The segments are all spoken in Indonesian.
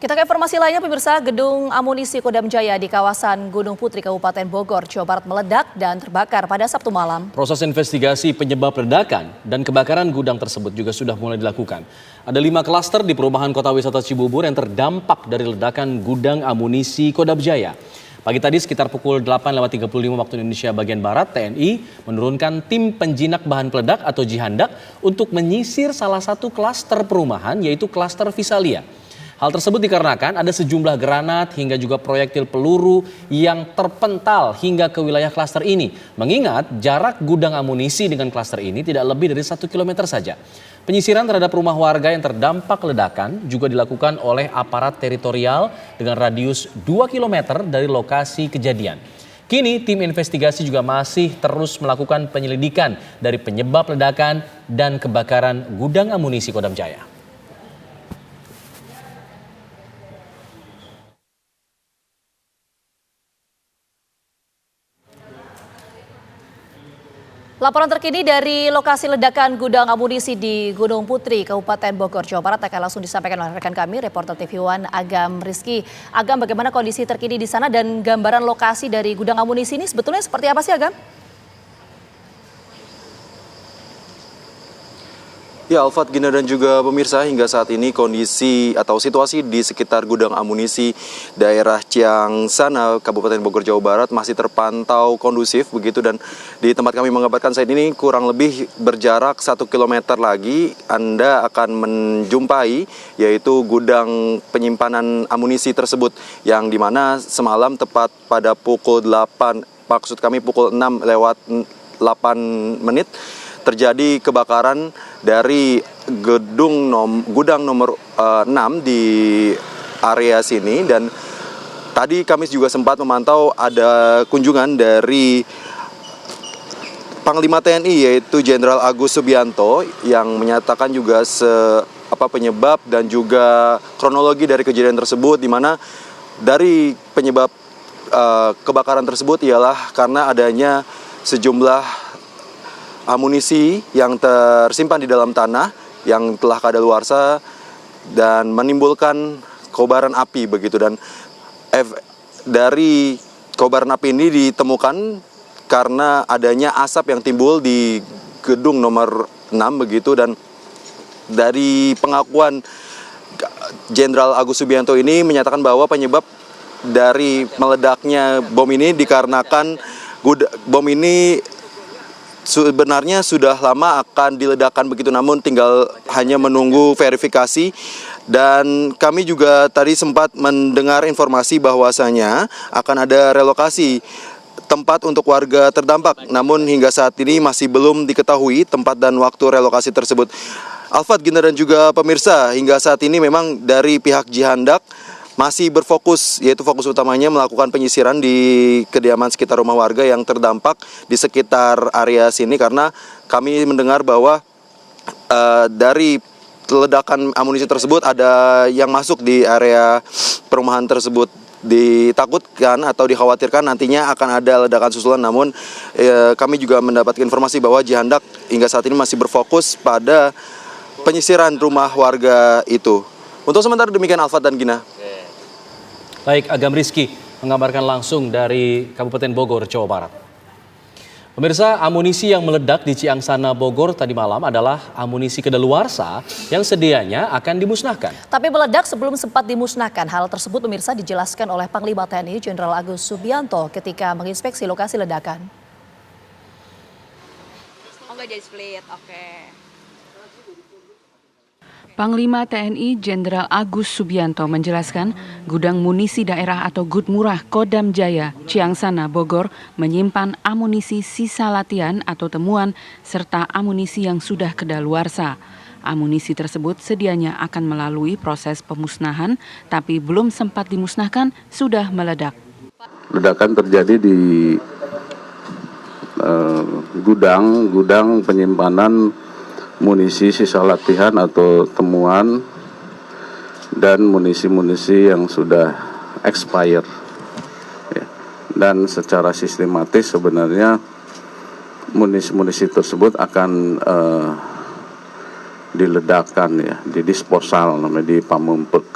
Kita ke informasi lainnya, pemirsa. Gedung amunisi Kodam Jaya di kawasan Gunung Putri, Kabupaten Bogor, Jawa Barat meledak dan terbakar pada Sabtu malam. Proses investigasi penyebab ledakan dan kebakaran gudang tersebut juga sudah mulai dilakukan. Ada 5 klaster di perumahan Kota Wisata Cibubur yang terdampak dari ledakan gudang amunisi Kodam Jaya. Pagi tadi sekitar pukul 8.35 waktu Indonesia bagian Barat, TNI menurunkan tim penjinak bahan peledak atau jihandak untuk menyisir salah satu klaster perumahan, yaitu klaster Visalia. Hal tersebut dikarenakan ada sejumlah granat hingga juga proyektil peluru yang terpental hingga ke wilayah klaster ini. Mengingat jarak gudang amunisi dengan klaster ini tidak lebih dari 1 kilometer saja. Penyisiran terhadap rumah warga yang terdampak ledakan juga dilakukan oleh aparat teritorial dengan radius 2 km dari lokasi kejadian. Kini tim investigasi juga masih terus melakukan penyelidikan dari penyebab ledakan dan kebakaran gudang amunisi Kodam Jaya. Laporan terkini dari lokasi ledakan gudang amunisi di Gunung Putri, Kabupaten Bogor, Jawa Barat akan langsung disampaikan oleh rekan kami, reporter TV One Agam Rizky. Agam, bagaimana kondisi terkini di sana dan gambaran lokasi dari gudang amunisi ini sebetulnya seperti apa sih, Agam? Ya, Alfat, Gina dan juga pemirsa, hingga saat ini kondisi atau situasi di sekitar gudang amunisi daerah Ciangsana, Kabupaten Bogor, Jawa Barat masih terpantau kondusif begitu, dan di tempat kami mengabarkan saat ini kurang lebih berjarak 1 km lagi Anda akan menjumpai yaitu gudang penyimpanan amunisi tersebut yang dimana semalam tepat pada pukul 8, maksud kami pukul 6:08 terjadi kebakaran dari gudang nomor 6 di area sini, dan tadi kami juga sempat memantau ada kunjungan dari Panglima TNI yaitu Jenderal Agus Subianto yang menyatakan juga penyebab dan juga kronologi dari kejadian tersebut, di mana dari penyebab kebakaran tersebut ialah karena adanya sejumlah amunisi yang tersimpan di dalam tanah yang telah kadaluarsa dan menimbulkan kobaran api begitu, dan dari kobaran api ini ditemukan karena adanya asap yang timbul di gedung nomor 6 begitu, dan dari pengakuan Jenderal Agus Subianto ini menyatakan bahwa penyebab dari meledaknya bom ini dikarenakan bom ini sebenarnya sudah lama akan diledakkan begitu, namun tinggal hanya menunggu verifikasi. Dan kami juga tadi sempat mendengar informasi bahwasanya akan ada relokasi tempat untuk warga terdampak, namun hingga saat ini masih belum diketahui tempat dan waktu relokasi tersebut. Alfat, Gina dan juga pemirsa, hingga saat ini memang dari pihak jihandak masih berfokus, yaitu fokus utamanya melakukan penyisiran di kediaman sekitar rumah warga yang terdampak di sekitar area sini, karena kami mendengar bahwa dari ledakan amunisi tersebut ada yang masuk di area perumahan tersebut. Ditakutkan atau dikhawatirkan nantinya akan ada ledakan susulan, namun kami juga mendapatkan informasi bahwa jihandak hingga saat ini masih berfokus pada penyisiran rumah warga itu. Untuk sementara demikian, Alfat dan Gina. Baik, Agam Rizky mengabarkan langsung dari Kabupaten Bogor, Jawa Barat. Pemirsa, amunisi yang meledak di Ciangsana, Bogor tadi malam adalah amunisi kadaluarsa yang sedianya akan dimusnahkan. Tapi meledak sebelum sempat dimusnahkan. Hal tersebut, pemirsa, dijelaskan oleh Panglima TNI Jenderal Agus Subianto ketika menginspeksi lokasi ledakan. Oh, nggak jadi split, oke. Panglima TNI Jenderal Agus Subianto menjelaskan gudang munisi daerah atau Gud Murah Kodam Jaya, Ciangsana, Bogor menyimpan amunisi sisa latihan atau temuan serta amunisi yang sudah kedaluarsa. Amunisi tersebut sedianya akan melalui proses pemusnahan, tapi belum sempat dimusnahkan sudah meledak. Ledakan terjadi di gudang penyimpanan munisi sisa latihan atau temuan dan munisi-munisi yang sudah expired. Dan secara sistematis sebenarnya munisi-munisi tersebut akan diledakkan, ya, didisposal, namanya, di Pamumpek.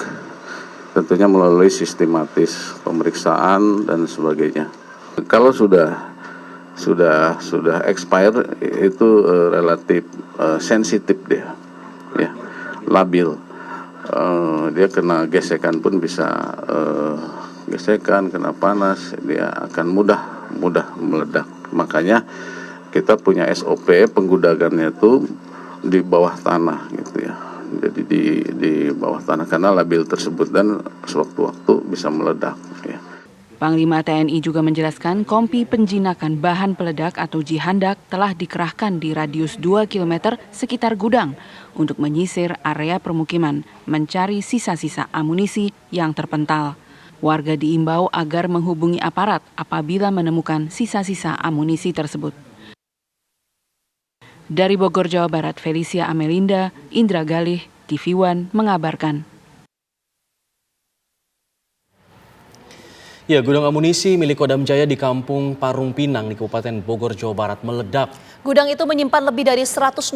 tentunya melalui sistematis pemeriksaan dan sebagainya. Kalau sudah expire itu relatif sensitif dia, ya, labil. Dia kena gesekan pun bisa gesekan, kena panas, dia akan mudah meledak. Makanya kita punya SOP penggudagannya itu di bawah tanah gitu ya. Jadi di bawah tanah karena labil tersebut dan sewaktu-waktu bisa meledak ya. Panglima TNI juga menjelaskan kompi penjinakan bahan peledak atau jihandak telah dikerahkan di radius 2 km sekitar gudang untuk menyisir area permukiman, mencari sisa-sisa amunisi yang terpental. Warga diimbau agar menghubungi aparat apabila menemukan sisa-sisa amunisi tersebut. Dari Bogor, Jawa Barat, Felicia Amelinda, Indra Galih, TV One mengabarkan. Ya, gudang amunisi milik Kodam Jaya di Kampung Parung Pinang di Kabupaten Bogor, Jawa Barat meledak. Gudang itu menyimpan lebih dari 160.000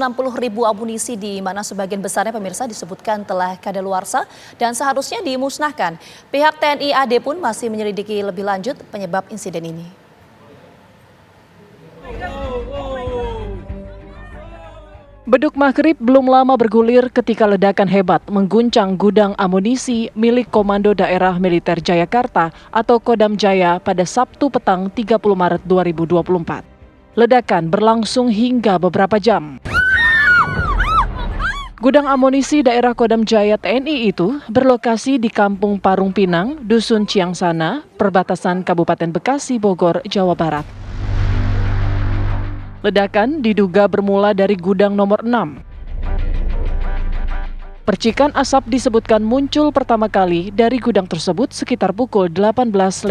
amunisi di mana sebagian besarnya pemirsa disebutkan telah kadaluarsa dan seharusnya dimusnahkan. Pihak TNI AD pun masih menyelidiki lebih lanjut penyebab insiden ini. Beduk maghrib belum lama bergulir ketika ledakan hebat mengguncang gudang amunisi milik Komando Daerah Militer Jayakarta atau Kodam Jaya pada Sabtu petang 30 Maret 2024. Ledakan berlangsung hingga beberapa jam. Gudang amunisi daerah Kodam Jaya TNI itu berlokasi di Kampung Parung Pinang, Dusun Ciangsana, perbatasan Kabupaten Bekasi, Bogor, Jawa Barat. Ledakan diduga bermula dari gudang nomor 6. Percikan asap disebutkan muncul pertama kali dari gudang tersebut sekitar pukul 18:05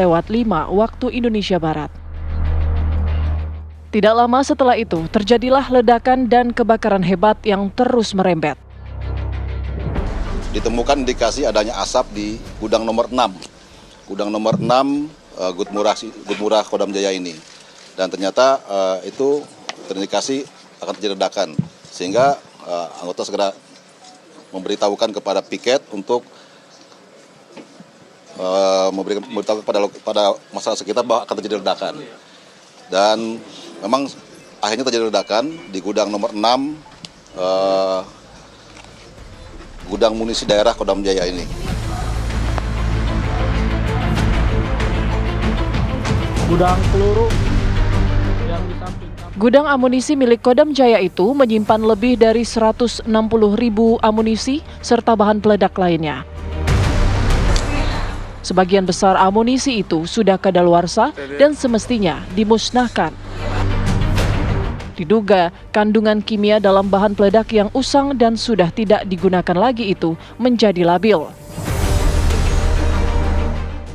waktu Indonesia Barat. Tidak lama setelah itu, terjadilah ledakan dan kebakaran hebat yang terus merembet. Ditemukan indikasi adanya asap di gudang nomor 6. Gudang nomor 6 Gut Murah Kodam Jaya ini. Dan ternyata itu terindikasi akan terjadi ledakan, sehingga anggota segera memberitahukan kepada piket untuk memberitahu kepada masyarakat sekitar bahwa akan terjadi ledakan. Dan memang akhirnya terjadi ledakan di gudang nomor 6 gudang munisi daerah Kodam Jaya ini. Gudang peluru yang di samping. Gudang amunisi milik Kodam Jaya itu menyimpan lebih dari 160.000 amunisi serta bahan peledak lainnya. Sebagian besar amunisi itu sudah kadaluarsa dan semestinya dimusnahkan. Diduga kandungan kimia dalam bahan peledak yang usang dan sudah tidak digunakan lagi itu menjadi labil.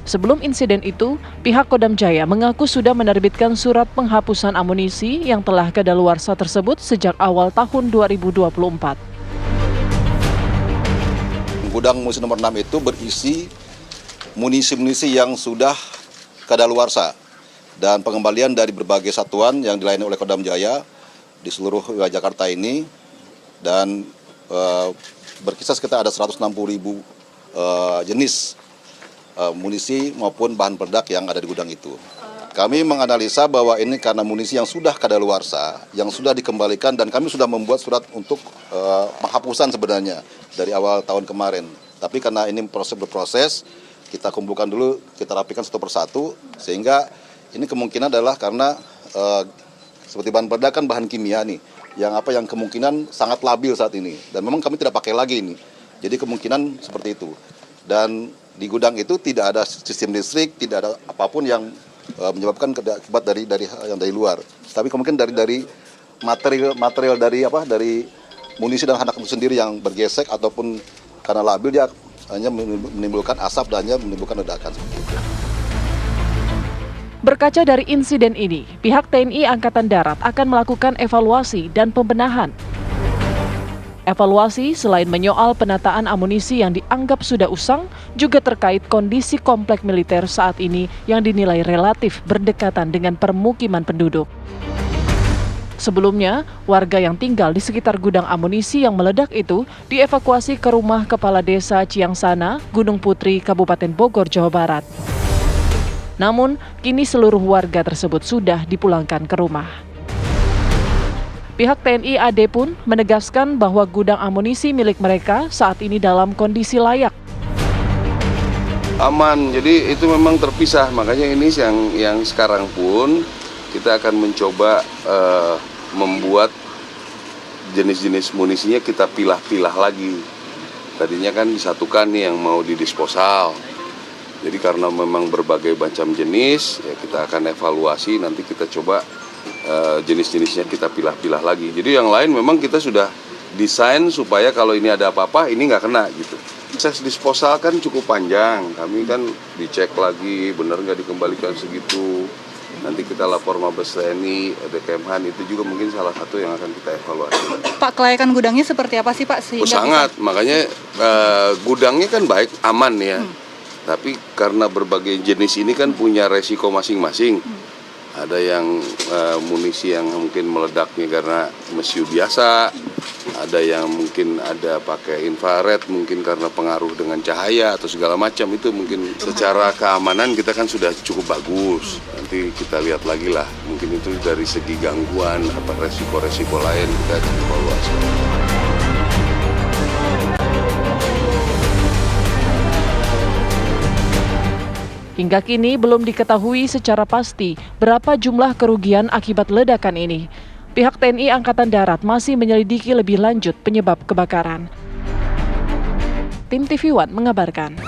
Sebelum insiden itu, pihak Kodam Jaya mengaku sudah menerbitkan surat penghapusan amunisi yang telah kadaluarsa tersebut sejak awal tahun 2024. Gudang munisi nomor 6 itu berisi munisi-munisi yang sudah kadaluarsa dan pengembalian dari berbagai satuan yang dilayani oleh Kodam Jaya di seluruh wilayah Jakarta ini, dan berkisar sekitar ada 160.000 jenis munisi maupun bahan peledak yang ada di gudang itu. Kami menganalisa bahwa ini karena munisi yang sudah kadaluarsa, yang sudah dikembalikan, dan kami sudah membuat surat untuk penghapusan sebenarnya dari awal tahun kemarin. Tapi karena ini berproses, kita kumpulkan dulu, kita rapikan satu persatu, sehingga ini kemungkinan adalah karena seperti bahan peledak kan bahan kimia nih, yang kemungkinan sangat labil saat ini, dan memang kami tidak pakai lagi ini. Jadi kemungkinan seperti itu. Dan di gudang itu tidak ada sistem listrik, tidak ada apapun yang menyebabkan akibat dari yang dari luar. Tapi kemungkinan dari material dari munisi dan anak itu sendiri yang bergesek ataupun karena labil, dia hanya menimbulkan asap dan hanya menimbulkan ledakan seperti itu. Berkaca dari insiden ini, pihak TNI Angkatan Darat akan melakukan evaluasi dan pembenahan. Evaluasi selain menyoal penataan amunisi yang dianggap sudah usang, juga terkait kondisi komplek militer saat ini yang dinilai relatif berdekatan dengan permukiman penduduk. Sebelumnya, warga yang tinggal di sekitar gudang amunisi yang meledak itu dievakuasi ke rumah Kepala Desa Ciangsana, Gunung Putri, Kabupaten Bogor, Jawa Barat. Namun, kini seluruh warga tersebut sudah dipulangkan ke rumah. Pihak TNI AD pun menegaskan bahwa gudang amunisi milik mereka saat ini dalam kondisi layak. Aman, jadi itu memang terpisah, makanya ini yang sekarang pun kita akan mencoba membuat jenis-jenis munisinya kita pilah-pilah lagi. Tadinya kan disatukan nih yang mau didisposal. Jadi karena memang berbagai macam jenis, ya kita akan evaluasi, nanti kita coba jenis-jenisnya kita pilah-pilah lagi. Jadi yang lain memang kita sudah desain supaya kalau ini ada apa-apa, ini nggak kena gitu. Proses disposal kan cukup panjang, kami kan dicek lagi, benar nggak dikembalikan segitu. Nanti kita lapor Mabes TNI, ada Kemhan, itu juga mungkin salah satu yang akan kita evaluasi. Pak, kelayakan gudangnya seperti apa sih Pak? Sangat, makanya gudangnya kan baik, aman ya. Tapi karena berbagai jenis ini kan punya resiko masing-masing. Ada yang munisi yang mungkin meledaknya karena mesiu biasa, ada yang mungkin ada pakai infrared, mungkin karena pengaruh dengan cahaya atau segala macam. Itu mungkin secara keamanan kita kan sudah cukup bagus. Nanti kita lihat lagi lah, mungkin itu dari segi gangguan, apa resiko-resiko lain kita akan evaluasi. Hingga kini belum diketahui secara pasti berapa jumlah kerugian akibat ledakan ini. Pihak TNI Angkatan Darat masih menyelidiki lebih lanjut penyebab kebakaran. Tim TV One mengabarkan.